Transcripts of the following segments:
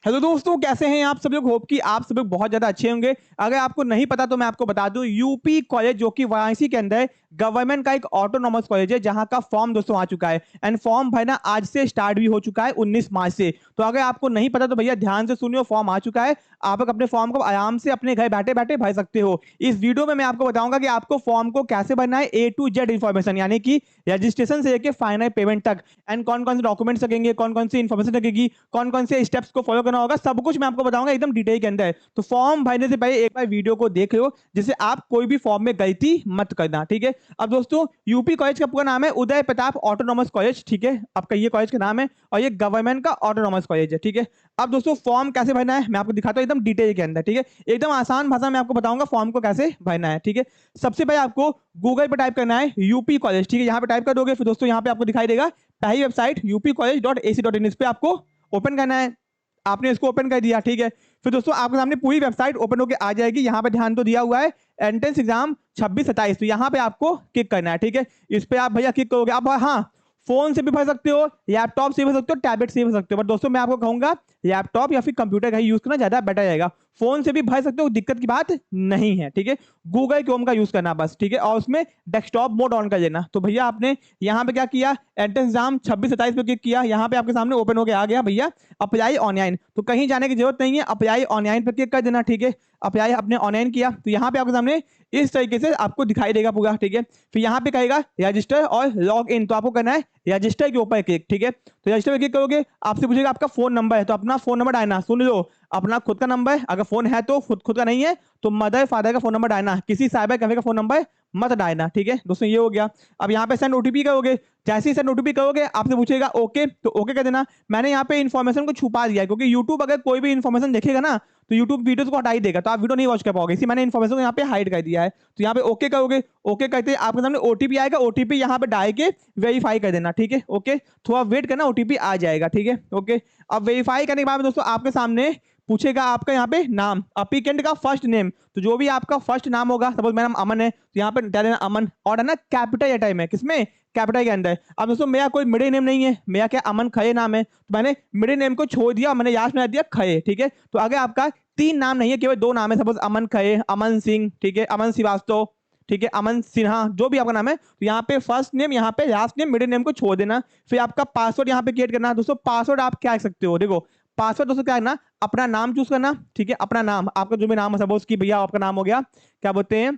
Hello दोस्तों, कैसे हैं आप सब लोग। होप कि आप सब लोग बहुत ज्यादा अच्छे होंगे। अगर आपको नहीं पता तो मैं आपको बता दूं, यूपी कॉलेज जो कि वाराणसी के अंदर गवर्नमेंट का एक ऑटोनॉमस कॉलेज है, जहां का फॉर्म दोस्तों आ चुका है। एंड फॉर्म भरना आज से स्टार्ट भी हो चुका है 19 मार्च से। तो अगर आपको नहीं पता तो भैया ध्यान से सुनियो, फॉर्म आ चुका है। आप लोग अपने फॉर्म को आराम से अपने घर बैठे बैठे भर सकते हो। इस वीडियो में मैं आपको बताऊंगा कि आपको फॉर्म को कैसे भरना है, ए टू जेड इन्फॉर्मेशन, यानी कि रजिस्ट्रेशन से लेकर फाइनल पेमेंट तक। एंड कौन कौन से डॉक्यूमेंट्स लगेंगे, कौन कौन सी इन्फॉर्मेशन लगेगी, कौन कौन से स्टेप्स को फॉलो करना होगा, सब कुछ मैं आपको बताऊंगा एकदम डिटेल के अंदर। तो फॉर्म भरने से पहले एक बार वीडियो को देख लो, जिससे आप कोई भी फॉर्म में गलती मत करना, ठीक है। अब दोस्तों, यूपी कॉलेज का पूरा नाम है उदय प्रताप ऑटोनॉमस कॉलेज, ठीक है। आपका ये कॉलेज का नाम है और ये गवर्नमेंट का ऑटोनॉमस कॉलेज है, ठीक है। अब दोस्तों, फॉर्म कैसे भरना है मैं आपको दिखाता हूँ एकदम डिटेल के अंदर, ठीक है। एकदम आसान भाषा में आपको बताऊंगा फॉर्म को कैसे भरना है, ठीक है। सबसे पहले आपको गूगल पे टाइप करना है यूपी कॉलेज, ठीक है। यहाँ पे टाइप कर दोगे, फिर दोस्तों यहाँ पे आपको दिखाई देगा पहली वेबसाइट upcollege.ac.in, इस पे आपको ओपन करना है। आपने इसको ओपन कर दिया, ठीक है। फिर दोस्तों आपके सामने पूरी वेबसाइट ओपन होकर आ जाएगी। यहाँ पे ध्यान तो दिया हुआ है एंट्रेंस एग्जाम 26-27, तो यहाँ पे आपको क्लिक करना है, ठीक है। इस पे आप भैया क्लिक करोगे, आप हाँ फोन से भी भर सकते हो, लैपटॉप से भी भर सकते हो, टैबलेट से भी भर सकते हो। बट दोस्तों मैं आपको कहूंगा लैपटॉप या फिर कंप्यूटर का यूज करना ज्यादा बेटर रहेगा। फोन से भी भर सकते हो, दिक्कत की बात नहीं है, ठीक है। गूगल क्रोम का यूज करना बस, ठीक है। और उसमें डेस्कटॉप मोड ऑन कर लेना। तो भैया आपने यहाँ पे क्या किया, एंट्रेंस एग्जाम 26-27 पे क्लिक किया। यहाँ पे आपके सामने ओपन होके आ गया भैया अप्लाई ऑनलाइन। तो कहीं जाने की जरूरत नहीं है, अप्लाई ऑनलाइन पे क्लिक कर देना, ठीक है। अप्लाई आपने ऑनलाइन किया तो यहाँ पे आपके सामने इस तरीके से आपको दिखाई देगा पूरा, ठीक है। फिर यहाँ पे कहेगा रजिस्टर और लॉग इन, तो आपको करना है रजिस्टर के ऊपर क्लिक, ठीक है। तो रजिस्टर पे क्लिक करोगे, आपसे पूछेगा आपका फोन नंबर है, तो अपना फोन नंबर डालना। सुन लो, अपना खुद का नंबर, अगर फोन है तो खुद का नहीं है तो मदर फादर का फोन नंबर डालना, किसी साइबर कैफे का फोन नंबर मत डालना, ठीक है दोस्तों। ये हो गया। अब यहाँ पे सेंड ओटीपी करोगे, जैसे ही सेंड ओटीपी करोगे आपसे पूछेगा ओके, तो ओके कर देना। मैंने यहाँ पे इन्फॉर्मेशन को छुपा दिया है, क्योंकि यूट्यूब अगर कोई भी इन्फॉर्मेशन देखेगा ना तो यूट्यूब वीडियोस को हटा ही देगा, तो आप वीडियो नहीं वॉच कर पाओगे। इसी मैंने इन्फॉर्मेशन को यहाँ पे हाइड कर दिया है। तो यहाँ पे ओके करोगे, ओके करते ही आपके सामने ओटीपी आएगा, ओटीपी यहाँ पे डाल के वेरीफाई कर देना, ठीक है। ओके, थोड़ा वेट करना, ओटीपी आ जाएगा, ठीक है। ओके, अब वेरीफाई करने के बाद दोस्तों आपके सामने पूछेगा आपका यहाँ पे नाम, अप्लीकेंट का फर्स्ट नेम। तो जो भी आपका फर्स्ट नाम होगा, सपोज मेरा नाम अमन है तो यहाँ पे डाल देना अमन, और है ना कैपिटल या टाइम है, किसमें, कैपिटल के अंदर। अब दोस्तों मेरा कोई मिडिल नेम नहीं है, मेरा क्या अमन खये नाम है, तो मैंने मिडिल नेम को छोड़ दिया, मैंने लास्ट में दिया खये, ठीक है। तो अगर आपका 3 नाम नहीं है, केवल 2 नाम है, सपोज अमन खये, अमन सिंह, ठीक है, अमन श्रीवास्तव, ठीक है, अमन सिन्हा, जो भी आपका नाम है, तो यहाँ पे फर्स्ट नेम, यहाँ पे लास्ट नेम, मिडिल नेम को छोड़ देना। फिर आपका पासवर्ड यहाँ पे क्रिएट करना। दोस्तों पासवर्ड आप क्या रख सकते हो, देखो पासवर्ड दोस्तों क्या करना, अपना नाम चूज करना, ठीक है। अपना नाम, आपका जो भी नाम है, सपोज की भैया आपका नाम हो गया, क्या बोलते हैं,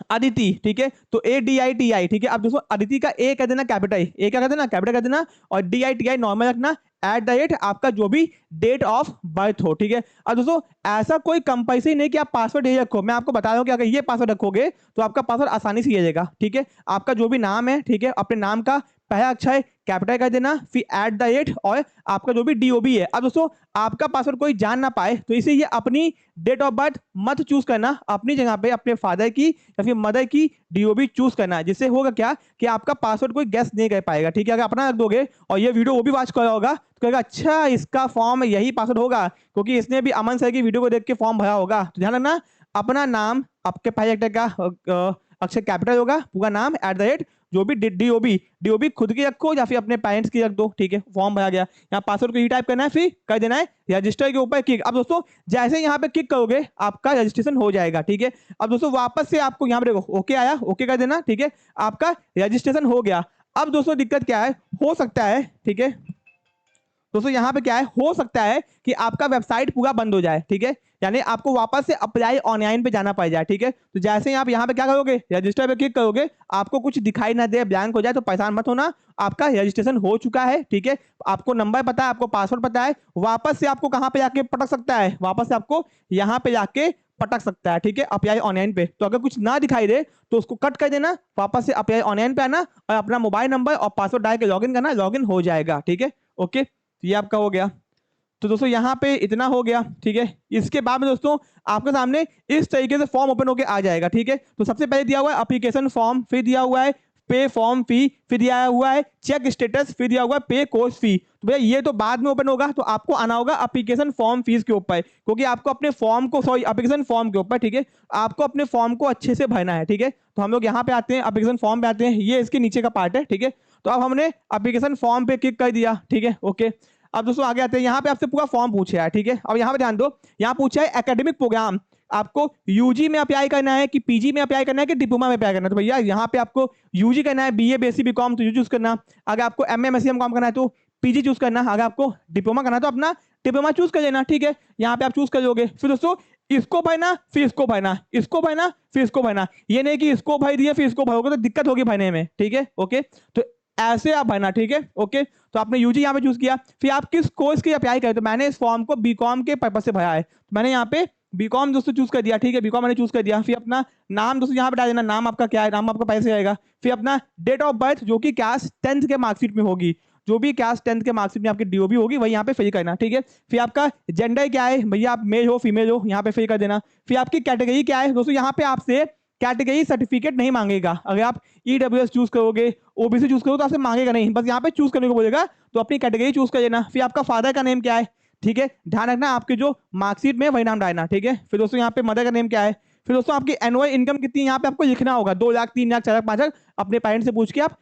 अदिति, ठीक है। तो ADITI, ठीक है। अब दोस्तों अदिति का ए कर देना कैपिटल, ए क्या कर देना कैपिटल कर देना, और DITI नॉर्मल रखना, @ आपका जो भी डेट ऑफ बर्थ हो, ठीक है। अब दोस्तों ऐसा कोई कंपल्सरी नहीं कि आप पासवर्ड यही रखो, मैं आपको बता रहा हूँ कि अगर ये पासवर्ड रखोगे तो आपका पासवर्ड आसानी से जाएगा, ठीक है। आपका जो भी नाम है, ठीक है, अपने नाम का पहला अक्षर कैपिटल कर देना, फिर @ और आपका जो भी DOB है। अब दोस्तों आपका पासवर्ड कोई जान ना पाए तो इसीलिए अपनी डेट ऑफ बर्थ मत चूज करना, अपनी जगह पे अपने फादर की या फिर मदर की DOB चूज करना, जिससे होगा क्या कि आपका पासवर्ड कोई गेस नहीं कर पाएगा, ठीक है। अगर अपना रख दोगे और ये वीडियो वो भी वॉच कर रहा होगा तो कहेगा अच्छा इसका फॉर्म यही पासवर्ड होगा, क्योंकि इसने भी अमन सर की वीडियो को देख के फॉर्म भरा होगा। तो ध्यान रखना, अपना नाम, आपके पहले अक्षर का अक्षर कैपिटल होगा, पूरा नाम, @ जो भी DOB खुद की रखो या फिर अपने पेरेंट्स की रख दो, ठीक है। फॉर्म भरा गया, यहाँ पासवर्ड को ही टाइप करना है, फिर कर देना है रजिस्टर के ऊपर क्लिक। अब दोस्तों जैसे यहाँ पे क्लिक करोगे आपका रजिस्ट्रेशन हो जाएगा, ठीक है। अब दोस्तों वापस से आपको यहाँ पे देखो ओके आया, ओके कर देना, ठीक है। आपका रजिस्ट्रेशन हो गया। अब दोस्तों दिक्कत क्या है, हो सकता है, ठीक है दोस्तों, यहाँ पे क्या है, हो सकता है कि आपका वेबसाइट पूरा बंद हो जाए, ठीक है। यानी आपको वापस से अप्लाई ऑनलाइन पे जाना पड़ जाए, ठीक है। तो जैसे ही आप यहाँ पे क्या करोगे, रजिस्टर पे क्लिक करोगे, आपको कुछ दिखाई ना दे, ब्लैंक हो जाए, तो परेशान मत होना, आपका रजिस्ट्रेशन हो चुका है, ठीक है। आपको नंबर पता है, आपको पासवर्ड पता है, वापस से आपको कहाँ पे जाके पटक सकता है, वापस से आपको यहाँ पे जाके पटक सकता है, ठीक है, अप्लाई ऑनलाइन पे। तो अगर कुछ ना दिखाई दे तो उसको कट कर देना, वापस से अप्लाई ऑनलाइन पे आना और अपना मोबाइल नंबर और पासवर्ड डाल के लॉगिन करना, लॉगिन हो जाएगा, ठीक है। ओके, तो ये आपका हो गया। तो दोस्तों यहाँ पे इतना हो गया, ठीक है। इसके बाद में दोस्तों आपके सामने इस तरीके से फॉर्म ओपन होकर आ जाएगा, ठीक है। तो सबसे पहले दिया हुआ है एप्लीकेशन फॉर्म, फिर दिया हुआ है पे फॉर्म फी, फिर दिया हुआ है चेक स्टेटस, फिर दिया हुआ है पे कोर्स फी। तो भैया ये तो बाद में ओपन होगा, तो आपको आना होगा एप्लीकेशन फॉर्म फीस के ऊपर, क्योंकि आपको अपने फॉर्म को, सॉरी एप्लीकेशन फॉर्म के ऊपर, ठीक है, आपको अपने फॉर्म को अच्छे से भरना है, ठीक है। तो हम लोग यहाँ पे आते हैं, एप्लीकेशन फॉर्म पे आते हैं, ये इसके नीचे का पार्ट है, ठीक है। तो अब हमने एप्लीकेशन फॉर्म पे क्लिक कर दिया, ठीक है। ओके, अब दोस्तों आगे आते हैं, यहाँ पे आपसे पूरा फॉर्म पूछा है, ठीक है। अब यहाँ पे ध्यान दो, यहाँ पूछा है एकेडमिक प्रोग्राम आपको यूजी में अप्लाई करना है कि पीजी में अप्लाई करना है कि डिप्लोमा में अप्लाई करना है। तो भैया यहाँ पे आपको यूजी करना है, बीए बीएससी बीकॉम तो यू चूज करना। अगर आपको एमए एमएससी एमकॉम करना है तो पीजी चूज करना। अगर आपको डिप्लोमा करना है तो अपना डिप्लोमा चूज कर लेना, ठीक है। यहाँ पे आप चूज कर लोगे, फिर दोस्तों इसको भरना, फिर इसको भरना, इसको भरना, फिर इसको भरना। ये नहीं कि इसको भर दिए फिर इसको भरोगे तो दिक्कत होगी भरने में, ठीक है। ओके, तो ऐसे आप भरना, ठीक है। ओके, तो आपने यूजी यहाँ पे चूज किया, फिर आप किस कोर्स की अप्लाई करें। तो मैंने इस फॉर्म को बीकॉम के पर्पज से भरा है, तो मैंने यहाँ पे बीकॉम दोस्तों चूज कर दिया, ठीक है। बीकॉम मैंने चूज कर दिया। फिर अपना नाम दोस्तों यहाँ पे डाल देना, नाम आपका क्या है, नाम आपका पहले से आएगा। फिर अपना डेट ऑफ बर्थ जो कि क्लास 10th के मार्कशीट में होगी, जो भी क्लास 10th के मार्कशीट में आपकी डीओबी होगी वही यहाँ पे फिल करना, ठीक है। फिर आपका जेंडर क्या है, भैया आप मेल हो फीमेल हो, यहाँ पे फिल कर देना। फिर आपकी कैटेगरी क्या है दोस्तों, यहाँ पे आपसे कैटेगरी सर्टिफिकेट नहीं मांगेगा। अगर आप ईडब्ल्यूएस चूज करोगे, ओबीसी चूज करोगे तो आपसे मांगेगा नहीं, बस यहाँ पे चूज करने को बोलेगा, तो अपनी कैटेगरी चूज कर लेना। फिर आपका फादर का नेम क्या है, ठीक है, ध्यान रखना आपके जो मार्कशीट में वही नाम डालना, ठीक है। फिर दोस्तों यहाँ पे मदर का नेम क्या है, फिर दोस्तों आपकी एनुअल इनकम कितनी है यहाँ पे आपको लिखना होगा, 2 लाख 3 लाख 4 लाख 5 लाख, अपने पेरेंट्स से पूछ के आप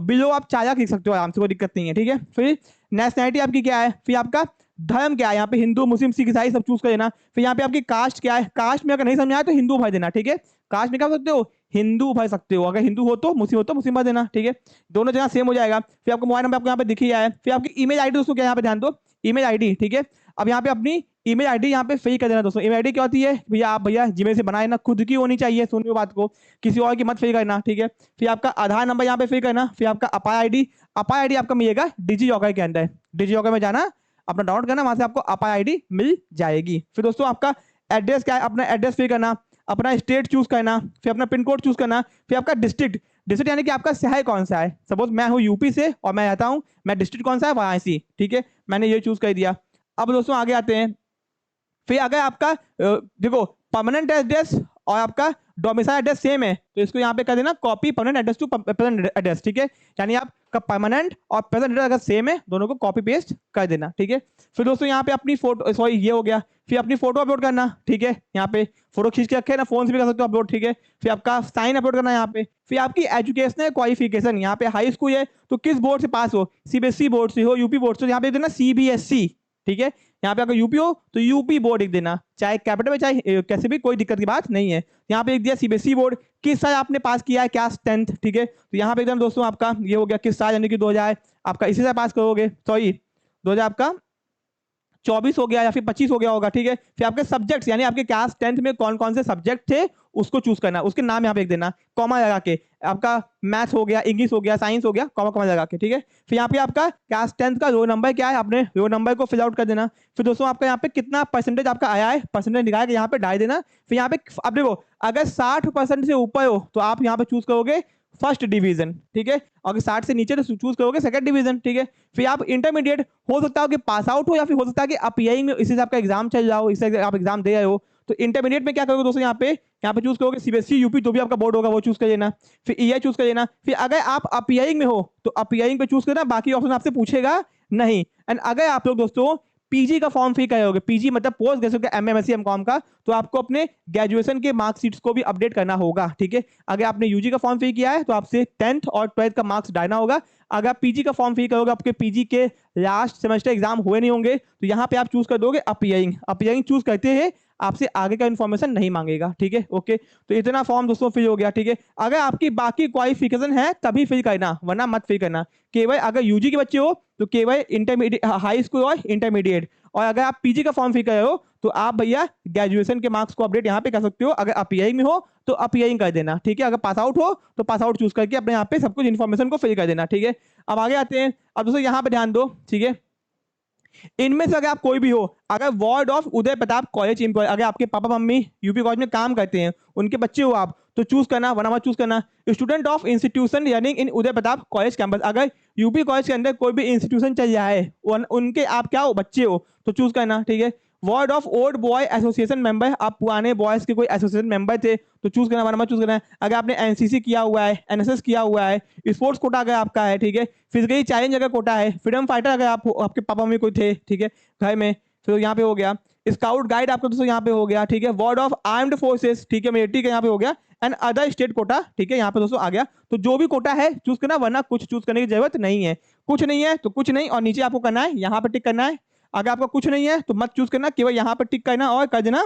बिलो आप 4 लाख लिख सकते हो आराम से, कोई दिक्कत नहीं है, ठीक है। फिर नेशनैलिटी आपकी क्या है, फिर आपका धर्म क्या है, यहाँ पे हिंदू मुस्लिम सिख ईसाई सब चूज कर देना। फिर यहाँ पे आपकी कास्ट क्या है, कास्ट में अगर नहीं समझ आए तो हिंदू भर देना, ठीक है। कास्ट में क्या कर सकते हो, हिंदू भर सकते हो, अगर हिंदू हो तो मुस्लिम भर देना, ठीक है। दोनों जगह सेम हो जाएगा। फिर आपको मोबाइल नंबर आपको यहाँ पे दिख ही आया है। फिर आपकी ईमेल आईडी दोस्तों क्या, यहाँ पे ध्यान दो, ईमेल आईडी, ठीक है। अब यहाँ पे अपनी ईमेल आईडी यहाँ पे फिल कर देना दोस्तों। ईमेल आईडी क्या होती है भैया, आप भैया जीमेल से बनाए ना, खुद की होनी चाहिए, सुनिए बात को, किसी और की मत फिल करना, ठीक है। फिर आपका आधार नंबर यहाँ पे फिल करना। फिर आपका अपार आईडी आपका मिलेगा डिजी लॉकर के अंदर, डिजी लॉकर में जाना, अपना डाउनलोड करना, वहां से आपको अपार आईडी मिल जाएगी। फिर दोस्तों आपका एड्रेस क्या है, अपना एड्रेस फिल करना, अपना स्टेट चूज करना, फिर अपना पिन कोड चूज करना। फिर आपका डिस्ट्रिक्ट यानी कि आपका शहर कौन सा है, सपोज मैं हूँ यूपी से और मैं रहता हूँ, मैं डिस्ट्रिक्ट कौन सा है, वाराणसी, ठीक है, मैंने ये चूज कर दिया। अब दोस्तों आगे आते हैं, फिर अगर आपका देखो परमानेंट एड्रेस और आपका डोमिसाइल एड्रेस सेम है तो इसको यहाँ पे कर देना copy permanent address to present address, ठीक है। यानी आपका परमानेंट और प्रेजेंट एड्रेस अगर सेम है दोनों को कॉपी पेस्ट कर देना, ठीक है। फिर दोस्तों यहाँ पे अपनी फोटो, सॉरी ये हो गया, फिर अपनी फोटो अपलोड करना, ठीक है। यहाँ पे फोटो खींच के रखे ना, फोन से भी कर सकते हो अपलोड, ठीक है। फिर आपका साइन अपलोड करना यहाँ पे। फिर आपकी एजुकेशनल क्वालिफिकेशन, यहाँ पे हाई स्कूल है तो किस बोर्ड से पास हो, सीबीएसई बोर्ड से हो, यूपी बोर्ड से, यहाँ पे देना सीबीएसई, ठीक है। यहाँ पे अगर यूपी हो तो यूपी बोर्ड लिख देना, चाहे कैपिटल में चाहे कैसे भी, कोई दिक्कत की बात नहीं है। यहाँ पे लिख दिया सीबीएसई बोर्ड, किस साल आपने पास किया है, क्लास 10th, ठीक है। तो यहाँ पे एकदम दोस्तों आपका ये हो गया किस साल, यानी कि 2000 आपका इसी से पास करोगे, सॉरी 2000 आपका 24 हो गया या फिर 25 हो गया होगा, ठीक है। फिर आपके सब्जेक्ट्स यानी आपके क्लास 10th में कौन कौन से सब्जेक्ट थे उसको चूज करना, उसके नाम यहाँ पे लिख देना कॉमा लगा के, आपका मैथ्स हो गया, इंग्लिश हो गया, साइंस हो गया, कॉमा कॉमा लगा के, ठीक है। फिर यहाँ पे आपका क्लास 10th का रोल नंबर क्या है, आपने रोल नंबर को फिल आउट कर देना। फिर दोस्तों आपका यहाँ पे कितना परसेंटेज आपका आया है, परसेंटेज निकाल के यहाँ पे डाल देना। फिर यहाँ पे आप देखो अगर 60% से ऊपर हो तो आप यहाँ पे चूज करोगे फर्स्ट डिवीजन, ठीक है। अगर 60 से नीचे तो चूज करोगे सेकंड डिवीजन, ठीक है। फिर आप इंटरमीडिएट हो सकता है कि पास आउट हो या फिर हो सकता है कि आप पीआई में इसी से आपका एग्जाम चल रहा हो, इससे आप एग्जाम दे रहे हो, तो इंटरमीडिएट में क्या करोगे दोस्तों, यहाँ पे चूज करोगे सीबीएसई यूपी जो भी आपका बोर्ड होगा वो चूज कर लेना। फिर ईआई चूज कर लेना। फिर अगर आप अपीआई में हो तो अपीआई पे चूज करना, बाकी ऑप्शन आपसे पूछेगा नहीं। एंड अगर आप लोग दोस्तों पीजी का फॉर्म फिल करोगे, पीजी मतलब पोस्ट ग्रेजुएट एमएमएससी एमकॉम का, तो आपको अपने ग्रेजुएशन के मार्कशीट्स को भी अपडेट करना होगा, ठीक है। अगर आपने यूजी का फॉर्म फिल किया है तो आपसे 10th और 12th का मार्क्स डालना होगा। अगर आप पीजी का फॉर्म फिल करोगे, आपके पीजी के लास्ट सेमेस्टर एग्जाम हुए नहीं होंगे तो यहाँ पे आप चूज कर दोगे अपीयरिंग चूज करते हैं आपसे आगे का इन्फॉर्मेशन नहीं मांगेगा, ठीक है। ओके, तो इतना फॉर्म दोस्तों फिल हो गया, ठीक है। अगर आपकी बाकी क्वालिफिकेशन है तभी फिल करना, वरना मत फिल करना। केवल अगर यूजी के बच्चे हो तो केवल इंटरमीडिएट, हाई स्कूल और इंटरमीडिएट, और अगर आप पीजी का फॉर्म फिल कर रहे हो तो आप भैया ग्रेजुएशन के मार्क्स को अपडेट यहाँ पे कर सकते हो। अगर अपीआई में हो तो अपीआई कर देना, ठीक है। अगर पास आउट हो तो पास आउट चूज करके अपने यहाँ पे सब कुछ इन्फॉर्मेशन को फिल कर देना, ठीक है। अब आगे आते हैं, अब दोस्तों यहाँ पे ध्यान दो, ठीक है। इनमें से अगर आप कोई भी हो, अगर ward of Uday Pratap college employ, अगर आपके पापा मम्मी यूपी कॉलेज में काम करते हैं, उनके बच्चे हो आप, तो चूज करना, वरना मत चूज करना। Student of institution running in Uday Pratap college campus, अगर यूपी कॉलेज के अंदर कोई भी इंस्टीट्यूशन चल रहा है, उनके आप क्या हो, बच्चे हो, तो चूज करना, ठीक है। Ward of old boy association member, आप पुराने बॉयज के कोई एसोसिएशन मेंबर थे तो चूज करना, वरना मत चूज करना है। अगर आपने एनसीसी किया हुआ है, एनएसएस किया हुआ है, स्पोर्ट्स कोटा अगर आपका है, ठीक है, फिजिकली चैलेंज अगर कोटा है, फ्रीडम फाइटर अगर आप आपके पापा मम्मी कोई थे, ठीक है, घर में, तो यहाँ पे हो गया। स्काउट गाइड आपका दोस्तों यहाँ पे हो गया, ठीक है। वार्ड ऑफ आर्म्ड फोर्सेस, ठीक है, मिलिट्री का यहाँ पे हो गया। एंड अदर स्टेट कोटा, ठीक है, यहाँ पे दोस्तों आ गया। तो जो भी कोटा है चूज करना, वरना कुछ चूज करने की जरूरत नहीं है। कुछ नहीं है तो कुछ नहीं, और नीचे आपको करना है यहाँ पे टिक करना है। अगर आपका कुछ नहीं है तो मत चूज करना, केवल यहाँ पे टिक करना और कर देना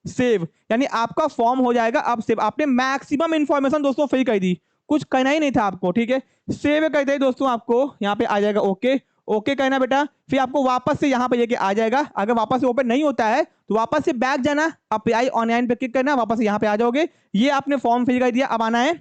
सेव, यानी आपका फॉर्म हो जाएगा अब सेव। आपने मैक्सिमम इंफॉर्मेशन दोस्तों फिल कर दी, कुछ करना ही नहीं था आपको, ठीक है। सेव करते ही दोस्तों आपको यहाँ पे आ जाएगा ओके, ओके करना बेटा। फिर आपको वापस से यहाँ पे लेके आ जाएगा, अगर वापस से ओपन नहीं होता है तो वापस से बैक जाना, अप्लाई ऑनलाइन पे क्लिक करना, वापस से यहाँ पे आ जाओगे। ये आपने फॉर्म फिल कर दिया, अब आना है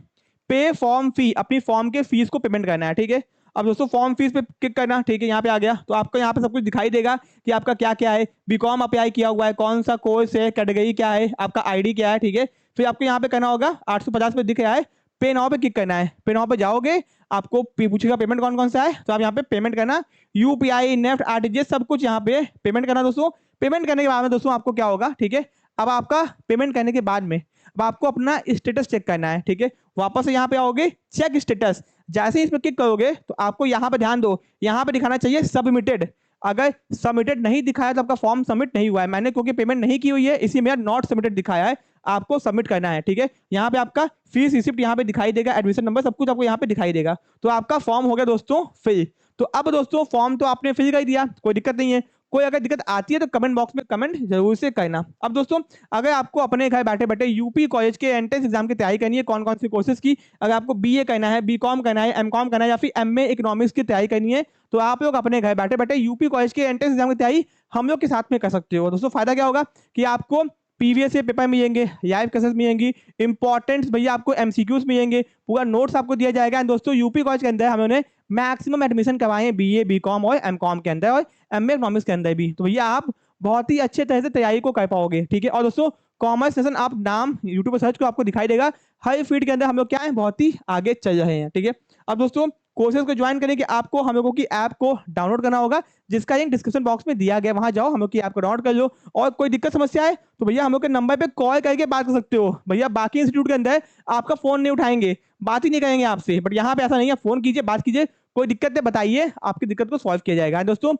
पे फॉर्म फी, अपनी फॉर्म के फीस को पेमेंट करना है, ठीक है। अब दोस्तों फॉर्म फीस पे क्लिक करना, ठीक है, यहाँ पे आ गया तो आपको यहाँ पे सब कुछ दिखाई देगा कि आपका क्या क्या है, बीकॉम अप्लाई किया हुआ है, कौन सा कोर्स है, कैटेगरी क्या है, आपका आईडी क्या है, ठीक है। फिर आपको यहाँ पे करना होगा 850 पे दिख रहा है, पे नाउ पे क्लिक करना है। पे नाउ पे जाओगे, आपको पूछेगा पेमेंट कौन कौन सा है, तो आप यहाँ पे पेमेंट करना, यूपीआई नेफ्ट आरटीजीएस सब कुछ यहाँ पे पेमेंट करना दोस्तों। पेमेंट करने के बाद में दोस्तों आपको क्या होगा, ठीक है, अब आपका पेमेंट करने के बाद में अब आपको अपना स्टेटस चेक करना है, ठीक है। वापस से यहाँ पे आओगे, चेक स्टेटस, जैसे ही इस पर क्लिक करोगे तो आपको यहाँ पे ध्यान दो, यहाँ पे दिखाना चाहिए सबमिटेड। अगर सबमिटेड नहीं दिखाया तो आपका फॉर्म सबमिट नहीं हुआ है। मैंने क्योंकि पेमेंट नहीं की हुई है इसी में नॉट सबमिटेड दिखाया है, आपको सबमिट करना है, ठीक है। यहाँ पे आपका फीस रिसिप्ट यहाँ पे दिखाई देगा, एडमिशन नंबर सब कुछ आपको यहाँ पे दिखाई देगा। तो आपका फॉर्म हो गया दोस्तों फिल। तो अब दोस्तों फॉर्म तो आपने फिल कर दिया, कोई दिक्कत नहीं है। कोई अगर दिक्कत आती है तो कमेंट बॉक्स में कमेंट जरूर से करना। अब दोस्तों अगर आपको अपने घर बैठे बैठे यूपी कॉलेज के एंट्रेंस एग्जाम की तैयारी करनी है, कौन कौन सी कोर्सेज की, अगर आपको बीए करना है, बीकॉम करना है, एमकॉम करना है या फिर एमए इकोनॉमिक्स की तैयारी करनी है, तो आप लोग अपने घर बैठे बैठे यूपी कॉलेज के एंट्रेंस एग्जाम की तैयारी हम लोग के साथ में कर सकते हो। दोस्तों फायदा क्या होगा कि आपको पीवीएस से पेपर मिलेंगे, लाइव क्लासेस मिलेंगी, इंपॉर्टेंट भैया आपको एमसीक्यूज मिलेंगे, पूरा नोट्स आपको दिया जाएगा। दोस्तों यूपी कॉलेज के अंदर हमने मैक्सिमम एडमिशन करवाए हैं बीए बीकॉम और एमकॉम के अंदर और एमए इकोनॉमिक्स के अंदर भी, तो भैया आप बहुत ही अच्छे तरह से तैयारी को कर पाओगे, ठीक है। और दोस्तों कॉमर्स सेशन आप नाम यूट्यूब पर सर्च को आपको दिखाई देगा, हर फील्ड के अंदर हम लोग क्या है बहुत ही आगे चल रहे हैं, ठीक है। अब दोस्तों कोर्सेज को ज्वाइन करने के आपको हम लोगों की ऐप को डाउनलोड करना होगा, जिसका लिंक डिस्क्रिप्शन बॉक्स में दिया गया, वहां जाओ हम लोग की ऐप को डाउनलोड कर लो। और कोई दिक्कत समस्या है तो भैया हम लोग के नंबर पे कॉल करके बात कर सकते हो। भैया बाकी इंस्टीट्यूट के अंदर आपका फोन नहीं उठाएंगे, बात ही नहीं करेंगे आपसे, बट यहाँ पे ऐसा नहीं है, फोन कीजिए, बात कीजिए, कोई दिक्कत है बताइए, आपकी दिक्कत को सॉल्व किया जाएगा। दोस्तों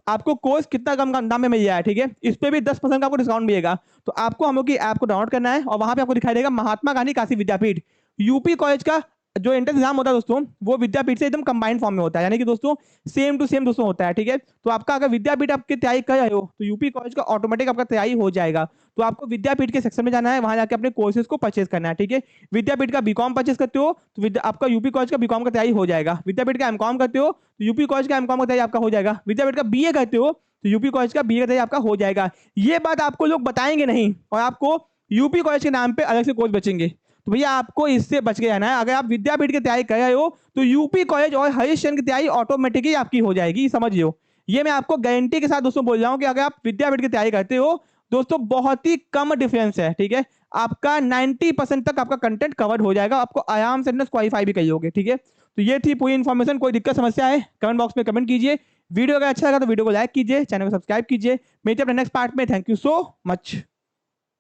आपको कोर्स कितना कम दाम में मिल जाए, ठीक है, इस पे भी 10% का आपको डिस्काउंट मिलेगा। तो आपको हम लोग की ऐप को डाउनलोड करना है और वहां पे आपको दिखाई देगा महात्मा गांधी काशी विद्यापीठ। यूपी कॉलेज का जो एंट्रेंस एग्जाम होता है दोस्तों वो विद्यापीठ से एकदम कंबाइंड फॉर्म में होता है, यानी कि दोस्तों सेम टू सेम दोस्तों होता है, ठीक है। तो आपका अगर विद्यापीठ आपकी तैयारी कर रहे हो तो यूपी कॉलेज का ऑटोमेटिक आपका तैयारी हो जाएगा। तो आपको विद्यापीठ के सेक्शन में जाना है, वहां जाकर अपने कोर्सेज को परचेज करना है, ठीक है। विद्यापीठ का बीकॉम परचेज करते हो तो आपका यूपी कॉलेज का बीकॉम का तैयारी हो जाएगा। विद्यापीठ का एमकॉम करते हो तो यूपी कॉलेज का एमकॉम का तैयारी आपका हो जाएगा। विद्यापीठ का बीए करते हो तो यूपी कॉलेज का बीए का तैयारी आपका हो जाएगा। ये बात आपको लोग बताएंगे नहीं और आपको यूपी कॉलेज के नाम पे अलग से कोर्स बचेंगे, तो भैया आपको इससे बच के रहना है। अगर आप विद्यापीठ की तैयारी कर रहे हो तो यूपी कॉलेज और हरीश चंद्र की तैयारी ऑटोमेटिकली आपकी हो जाएगी, समझ लो। ये मैं आपको गारंटी के साथ दोस्तों बोल रहा हूं कि अगर आप विद्यापीठ की तैयारी करते हो दोस्तों बहुत ही कम डिफरेंस है, ठीक है। आपका 90% तक आपका कंटेंट कवर हो जाएगा, आपको आराम से क्वालिफाई भी करोगे, ठीक है। तो ये थी पूरी इन्फॉर्मेशन। कोई दिक्कत समस्या है कमेंट बॉक्स में कमेंट कीजिए। वीडियो अगर अच्छा लगा तो वीडियो को लाइक कीजिए, चैनल को सब्सक्राइब कीजिए। मिलते हैं अपने नेक्स्ट पार्ट में। Thank you so much.